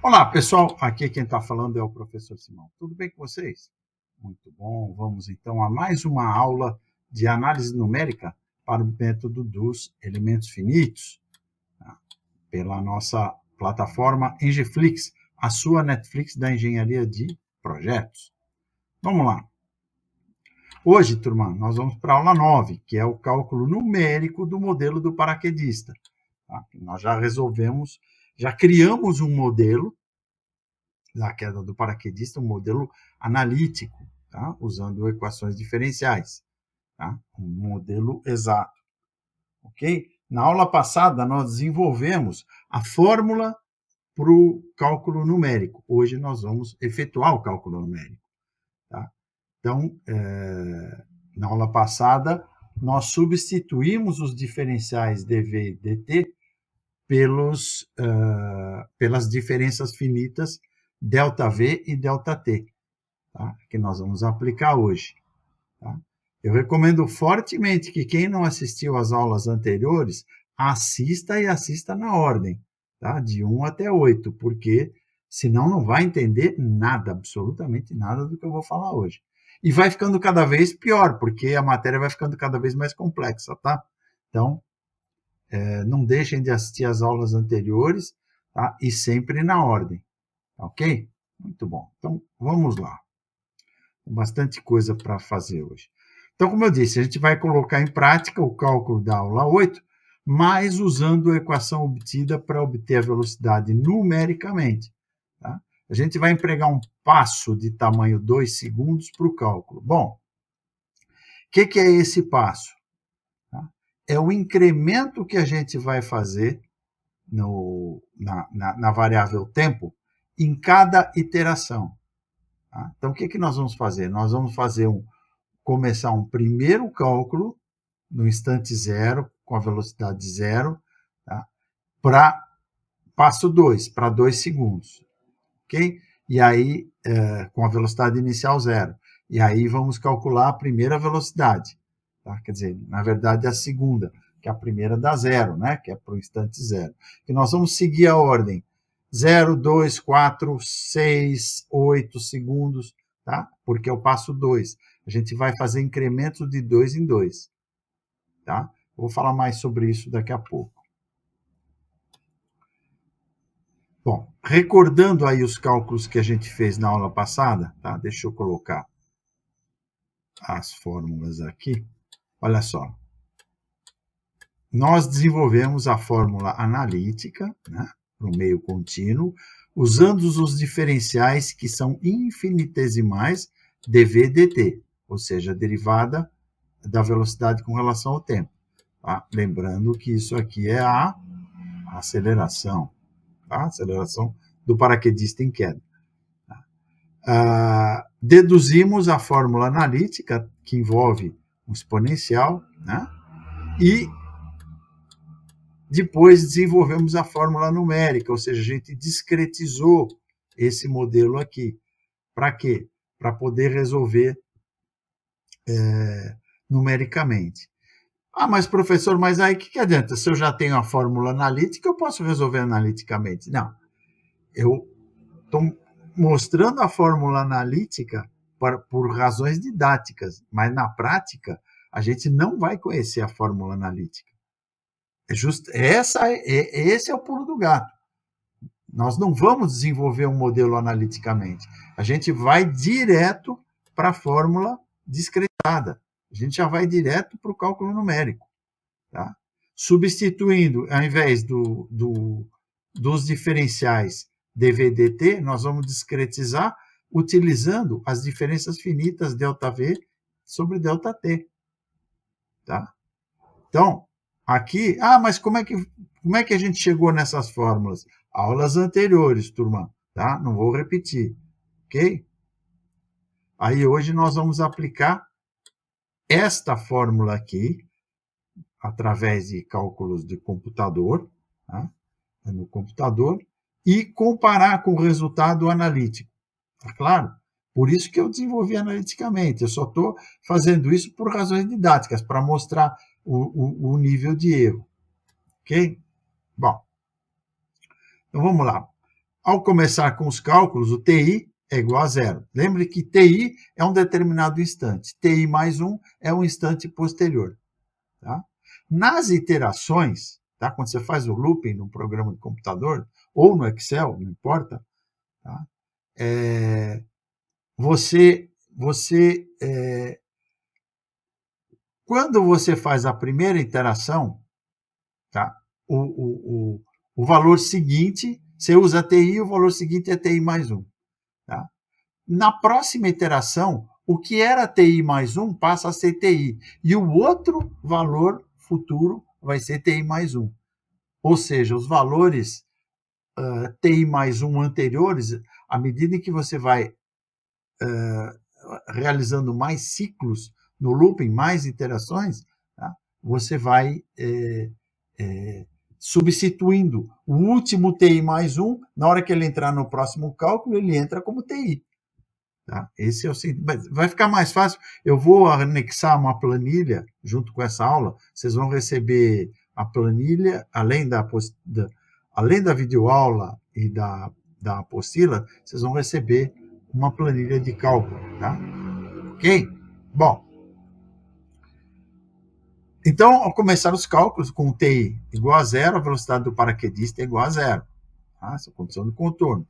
Olá, pessoal. Aqui quem está falando é o professor Simão. Tudo bem com vocês? Muito bom. Vamos então a mais uma aula de análise numérica para o método dos elementos finitos, tá? Pela nossa plataforma Engeflix, a sua Netflix da engenharia de projetos. Vamos lá. Hoje, turma, nós vamos para a aula 9, que é o cálculo numérico do modelo do paraquedista. Tá? Nós já resolvemos, já criamos um modelo da queda do paraquedista, um modelo analítico, tá? Usando equações diferenciais, tá? Um modelo exato, ok? Na aula passada, nós desenvolvemos a fórmula para o cálculo numérico. Hoje, nós vamos efetuar o cálculo numérico, tá? Então, na aula passada, nós substituímos os diferenciais dv e dt pelas diferenças finitas ΔV e ΔT, tá? Que nós vamos aplicar hoje. Tá? Eu recomendo fortemente que quem não assistiu às aulas anteriores, assista e assista na ordem, tá? De 1 até 8, porque senão não vai entender nada, absolutamente nada do que eu vou falar hoje. E vai ficando cada vez pior, porque a matéria vai ficando cada vez mais complexa, tá? Então, não deixem de assistir às aulas anteriores, tá? E sempre na ordem. Ok? Muito bom. Então, vamos lá. Tem bastante coisa para fazer hoje. Então, como eu disse, a gente vai colocar em prática o cálculo da aula 8, mas usando a equação obtida para obter a velocidade numericamente. Tá? A gente vai empregar um passo de tamanho 2 segundos para o cálculo. Bom, o que é esse passo? Tá? É o incremento que a gente vai fazer na variável tempo em cada iteração. Tá? Então, o que nós vamos fazer? Nós vamos começar um primeiro cálculo no instante zero, com a velocidade zero, tá? Para passo 2, para 2 segundos. Ok? E aí, com a velocidade inicial zero. E aí vamos calcular a primeira velocidade. Tá? Quer dizer, na verdade, a segunda, que a primeira dá zero, né? Que é para o instante zero. E nós vamos seguir a ordem 0, 2, 4, 6, 8 segundos, tá? Porque é o passo 2. A gente vai fazer incrementos de 2 em 2, tá? Vou falar mais sobre isso daqui a pouco. Bom, recordando aí os cálculos que a gente fez na aula passada, tá? Deixa eu colocar as fórmulas aqui. Olha só. Nós desenvolvemos a fórmula analítica, né? Para o meio contínuo, usando os diferenciais que são infinitesimais dv dt, ou seja, a derivada da velocidade com relação ao tempo. Tá? Lembrando que isso aqui é a aceleração, tá? Aceleração do paraquedista em queda. Deduzimos a fórmula analítica, que envolve um exponencial, né? E depois desenvolvemos a fórmula numérica, ou seja, a gente discretizou esse modelo aqui. Para quê? Para poder resolver numericamente. Ah, mas professor, mas aí o que adianta? Se eu já tenho a fórmula analítica, eu posso resolver analiticamente? Não. Eu estou mostrando a fórmula analítica por razões didáticas, mas na prática a gente não vai conhecer a fórmula analítica. Esse é o pulo do gato. Nós não vamos desenvolver um modelo analiticamente. A gente vai direto para a fórmula discretizada. A gente já vai direto para o cálculo numérico. Tá? Substituindo, ao invés dos diferenciais dv dt, nós vamos discretizar utilizando as diferenças finitas ΔV sobre ΔT. Tá? Então, aqui, mas como é que a gente chegou nessas fórmulas? Aulas anteriores, turma, tá? Não vou repetir, ok? Aí hoje nós vamos aplicar esta fórmula aqui, através de cálculos de computador, tá? No computador, e comparar com o resultado analítico, tá claro? Por isso que eu desenvolvi analiticamente, eu só estou fazendo isso por razões didáticas, para mostrar o nível de erro. Ok? Bom, então vamos lá. Ao começar com os cálculos, o TI é igual a zero. Lembre que TI é um determinado instante. TI mais 1 é um instante posterior. Tá? Nas iterações, tá? Quando você faz o looping num programa de computador, ou no Excel, não importa, tá? Quando você faz a primeira iteração, tá? O valor seguinte, você usa TI, o valor seguinte é TI mais 1. Tá? Na próxima iteração, o que era TI mais 1 passa a ser TI. E o outro valor futuro vai ser TI mais 1. Ou seja, os valores TI mais 1 anteriores, à medida que você vai realizando mais ciclos no looping, mais iterações, tá? Você vai substituindo o último TI mais 1, na hora que ele entrar no próximo cálculo, ele entra como TI. Tá? Esse é o seguinte, vai ficar mais fácil. Eu vou anexar uma planilha junto com essa aula. Vocês vão receber a planilha, além da videoaula e da apostila, vocês vão receber uma planilha de cálculo. Tá? Ok? Bom, então, ao começar os cálculos com o TI igual a zero, a velocidade do paraquedista é igual a zero. Tá? Essa é a condição do contorno.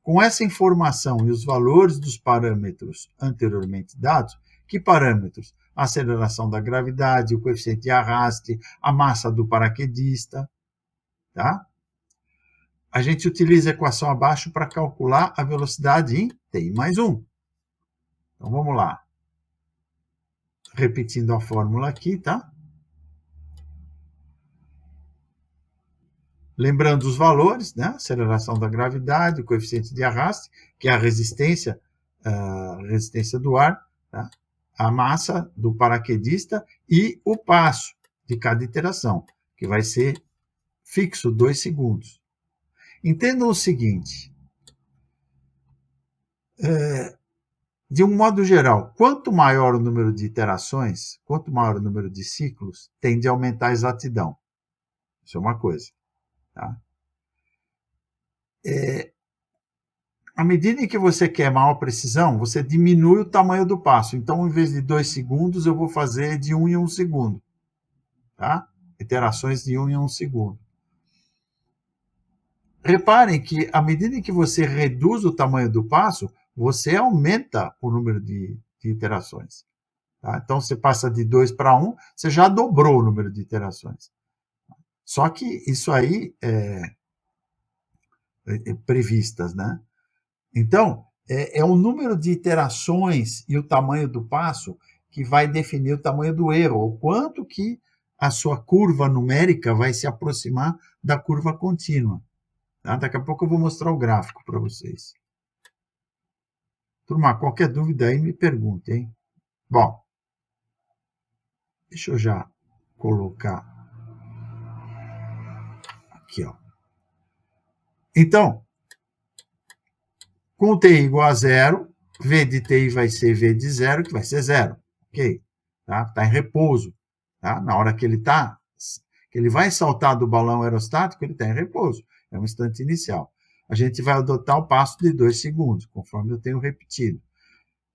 Com essa informação e os valores dos parâmetros anteriormente dados, que parâmetros? A aceleração da gravidade, o coeficiente de arraste, a massa do paraquedista. Tá? A gente utiliza a equação abaixo para calcular a velocidade em TI mais 1. Então, vamos lá. Repetindo a fórmula aqui, tá? Lembrando os valores, né? Aceleração da gravidade, o coeficiente de arraste, que é a resistência do ar, tá? A massa do paraquedista e o passo de cada iteração, que vai ser fixo, 2 segundos. Entendam o seguinte, de um modo geral, quanto maior o número de iterações, quanto maior o número de ciclos, tende a aumentar a exatidão. Isso é uma coisa. Tá? À medida em que você quer maior precisão, você diminui o tamanho do passo. Então, em vez de 2 segundos, eu vou fazer de 1 em 1 segundo. Tá? Iterações de 1 em 1 segundo. Reparem que, à medida em que você reduz o tamanho do passo, você aumenta o número de iterações. Tá? Então, você passa de 2 para 1, você já dobrou o número de iterações. Só que isso aí é previstas, né? Então, é o número de iterações e o tamanho do passo que vai definir o tamanho do erro, o quanto que a sua curva numérica vai se aproximar da curva contínua. Tá? Daqui a pouco eu vou mostrar o gráfico para vocês. Turma, qualquer dúvida aí me pergunte, hein? Bom, deixa eu já colocar aqui, ó. Então, com TI igual a zero, V de TI vai ser V de zero, que vai ser zero. Ok? Tá? Tá em repouso. Tá? Na hora que ele vai saltar do balão aerostático, ele está em repouso. É um instante inicial. A gente vai adotar o passo de 2 segundos, conforme eu tenho repetido.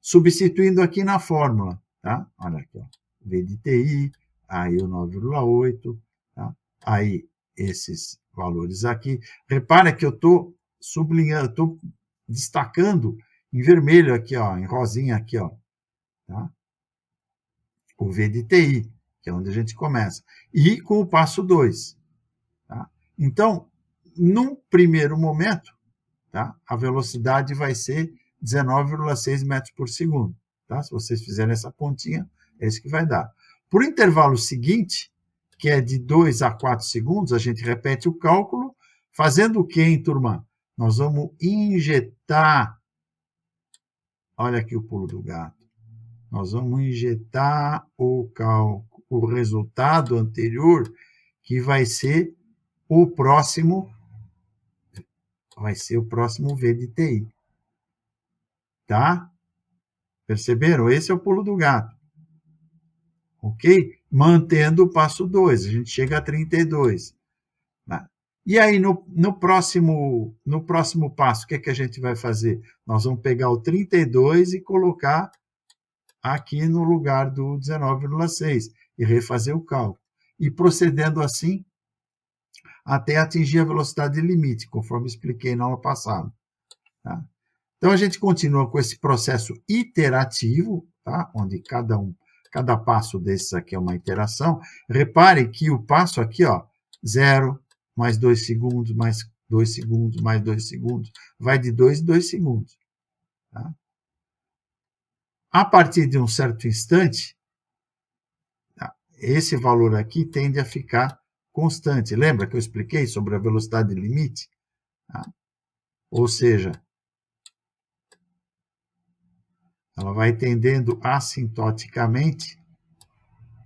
Substituindo aqui na fórmula. Tá? Olha aqui, ó. V de TI, aí o 9,8. Tá? Aí esses valores aqui. Repara que eu estou sublinhando, estou destacando em vermelho aqui, ó, em rosinha aqui, ó, tá? O V de TI, que é onde a gente começa. E com o passo 2. Tá? Então, num primeiro momento, tá? A velocidade vai ser 19,6 metros por segundo. Tá? Se vocês fizerem essa continha, é isso que vai dar. Por intervalo seguinte, que é de 2 a 4 segundos, a gente repete o cálculo, fazendo o quê, hein, turma? Nós vamos injetar, olha aqui o pulo do gato, nós vamos injetar o resultado anterior, que vai ser o próximo V de TI. Tá? Perceberam? Esse é o pulo do gato. Ok? Mantendo o passo 2, a gente chega a 32. Tá? E aí, no próximo passo, o que é que a gente vai fazer? Nós vamos pegar o 32 e colocar aqui no lugar do 19,6 e refazer o cálculo. E procedendo assim até atingir a velocidade limite, conforme expliquei na aula passada. Tá? Então, a gente continua com esse processo iterativo, tá? Onde cada passo desses aqui é uma iteração. Repare que o passo aqui, ó, 0, mais 2 segundos, mais 2 segundos, mais 2 segundos, vai de 2 em 2 segundos. Tá? A partir de um certo instante, tá, esse valor aqui tende a ficar constante. Lembra que eu expliquei sobre a velocidade limite? Tá? Ou seja, ela vai tendendo assintoticamente,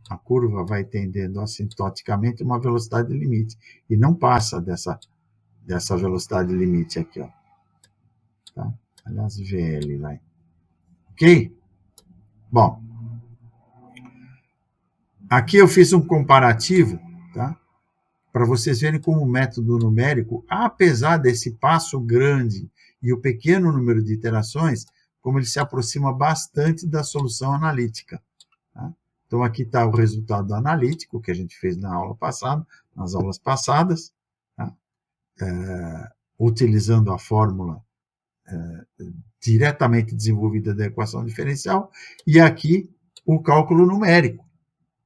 a curva vai tendendo assintoticamente uma velocidade limite, e não passa dessa velocidade limite aqui, ó. Tá? Aliás, VL vai. Ok? Bom, aqui eu fiz um comparativo, tá? Para vocês verem como o método numérico, apesar desse passo grande e o pequeno número de iterações, como ele se aproxima bastante da solução analítica. Tá? Então, aqui está o resultado analítico que a gente fez na aula passada, nas aulas passadas, tá? Utilizando a fórmula diretamente desenvolvida da equação diferencial, e aqui o cálculo numérico.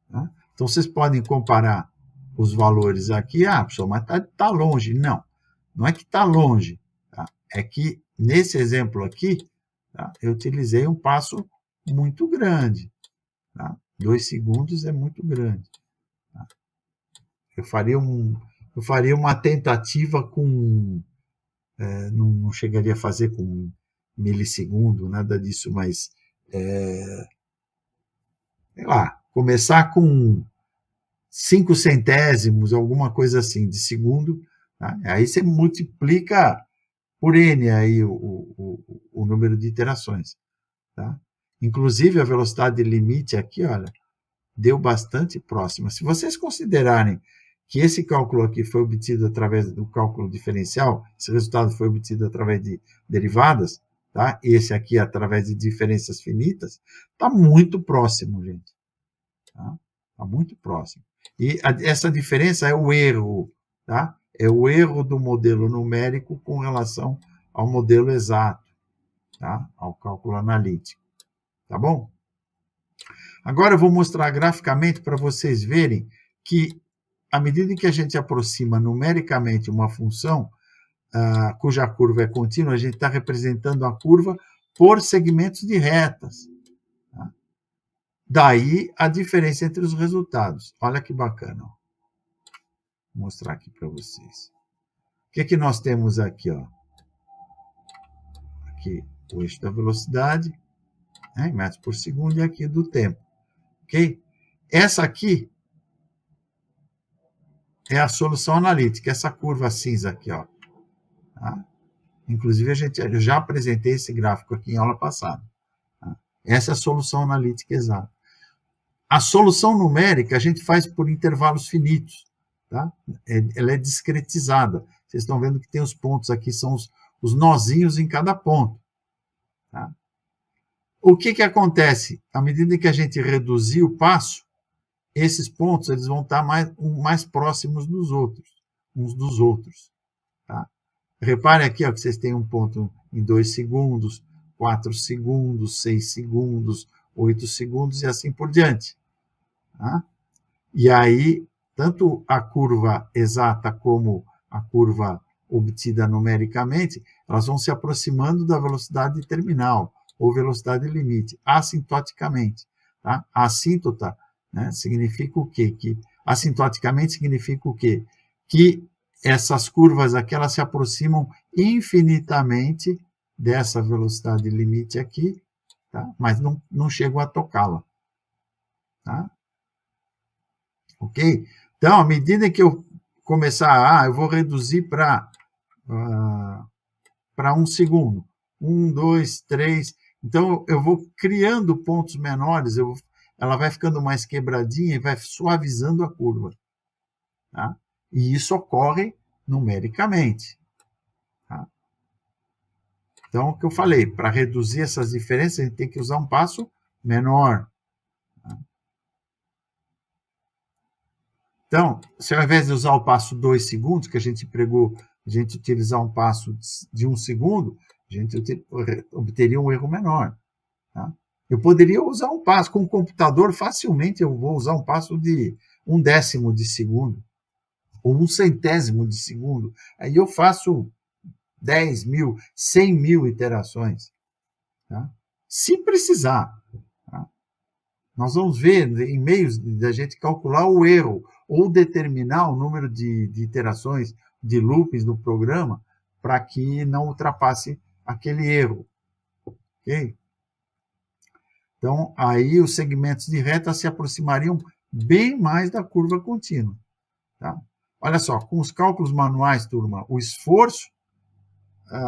Tá? Então, vocês podem comparar os valores aqui. Ah, professor, mas está longe. Não, não é que está longe. Tá? É que, nesse exemplo aqui, tá, eu utilizei um passo muito grande. Tá? 2 segundos é muito grande. Tá? Eu faria uma tentativa com... não chegaria a fazer com milissegundo, nada disso, mas... sei lá, começar com 5 centésimos, alguma coisa assim, de segundo. Tá? Aí você multiplica por N aí o número de iterações. Tá? Inclusive, a velocidade limite aqui, olha, deu bastante próxima. Se vocês considerarem que esse cálculo aqui foi obtido através do cálculo diferencial, esse resultado foi obtido através de derivadas, tá? Esse aqui através de diferenças finitas, está muito próximo, gente. Tá? Está muito próximo. E essa diferença é o erro, tá? É o erro do modelo numérico com relação ao modelo exato, tá? Ao cálculo analítico. Tá bom? Agora eu vou mostrar graficamente para vocês verem que, à medida que a gente aproxima numericamente uma função cuja curva é contínua, a gente está representando a curva por segmentos de retas. Tá? Daí a diferença entre os resultados. Olha que bacana. Ó. Vou mostrar aqui para vocês. O que é que nós temos aqui? Ó? Aqui o eixo da velocidade, né, em metros por segundo, e aqui do tempo. Ok? Essa aqui é a solução analítica, essa curva cinza aqui, ó. Tá? Inclusive, eu já apresentei esse gráfico aqui em aula passada. Tá? Essa é a solução analítica exata. A solução numérica a gente faz por intervalos finitos. Tá? Ela é discretizada. Vocês estão vendo que tem os pontos aqui, são os nozinhos em cada ponto. Tá? O que acontece? À medida que a gente reduzir o passo, esses pontos eles vão estar mais próximos uns dos outros. Tá? Repare aqui ó, que vocês têm um ponto em 2 segundos, 4 segundos, 6 segundos, 8 segundos e assim por diante. Tá? E aí, tanto a curva exata como a curva obtida numericamente, elas vão se aproximando da velocidade terminal, ou velocidade limite, assintoticamente. Tá? A assíntota, né, significa o quê? Assintoticamente significa o quê? Que essas curvas aqui, elas se aproximam infinitamente dessa velocidade limite aqui, tá? Mas não chegam a tocá-la. Tá? Ok? Então, à medida que eu começar, eu vou reduzir para 1 segundo. 1, 2, 3. Então, eu vou criando pontos menores, ela vai ficando mais quebradinha e vai suavizando a curva. Tá? E isso ocorre numericamente. Tá? Então, o que eu falei, para reduzir essas diferenças, a gente tem que usar um passo menor. Tá? Então, se ao invés de usar o passo 2 segundos, que a gente pregou, a gente utilizar um passo de 1 segundo, a gente obteria um erro menor. Tá? Eu poderia usar um passo, com o computador, facilmente eu vou usar um passo de 1/10 de segundo, ou 1/100º de segundo. Aí eu faço 10.000, 100.000 iterações. Tá? Se precisar. Tá? Nós vamos ver em meios da gente calcular o erro, ou determinar o número de iterações, de loopings no programa, para que não ultrapasse aquele erro. Ok? Então, aí os segmentos de reta se aproximariam bem mais da curva contínua. Tá? Olha só, com os cálculos manuais, turma, o esforço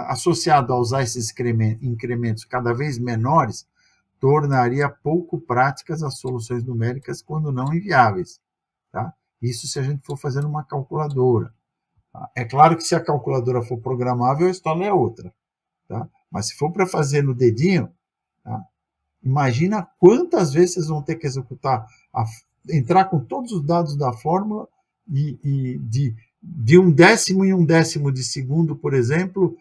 associado a usar esses incrementos cada vez menores tornaria pouco práticas as soluções numéricas, quando não inviáveis. Tá? Isso se a gente for fazendo uma calculadora. Tá? É claro que se a calculadora for programável, a história é outra. Tá? Mas se for para fazer no dedinho, tá? Imagina quantas vezes vocês vão ter que executar, entrar com todos os dados da fórmula e de 1/10 em 1/10 de segundo, por exemplo,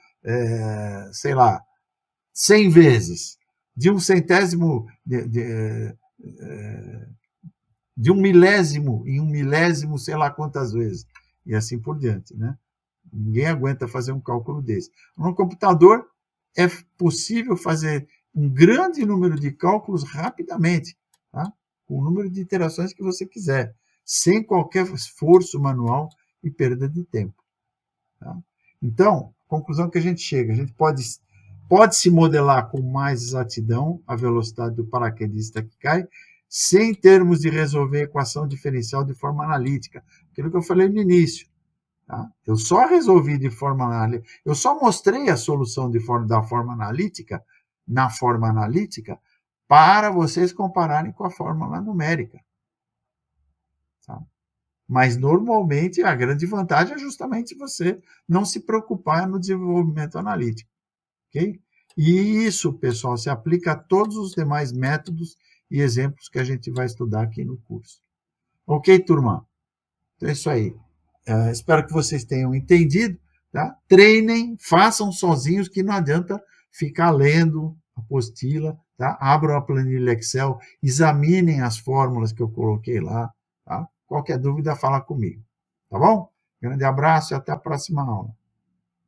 sei lá, 100 vezes. De 1/100º, de 1 milésimo em 1 milésimo, sei lá quantas vezes. E assim por diante, né? Ninguém aguenta fazer um cálculo desse. No computador, é possível fazer um grande número de cálculos rapidamente, tá? Com o número de iterações que você quiser, sem qualquer esforço manual e perda de tempo. Tá? Então, conclusão que a gente chega, a gente pode se modelar com mais exatidão a velocidade do paraquedista que cai, sem termos de resolver a equação diferencial de forma analítica. Aquilo que eu falei no início. Tá? Eu só resolvi de forma analítica, eu só mostrei a solução da forma analítica, na forma analítica, para vocês compararem com a fórmula numérica. Tá? Mas, normalmente, a grande vantagem é justamente você não se preocupar no desenvolvimento analítico. Okay? E isso, pessoal, se aplica a todos os demais métodos e exemplos que a gente vai estudar aqui no curso. Ok, turma? Então é isso aí. Espero que vocês tenham entendido. Tá? Treinem, façam sozinhos, que não adianta ficar lendo a apostila. Tá? Abram a planilha Excel, examinem as fórmulas que eu coloquei lá. Tá? Qualquer dúvida, fala comigo. Tá bom? Grande abraço e até a próxima aula.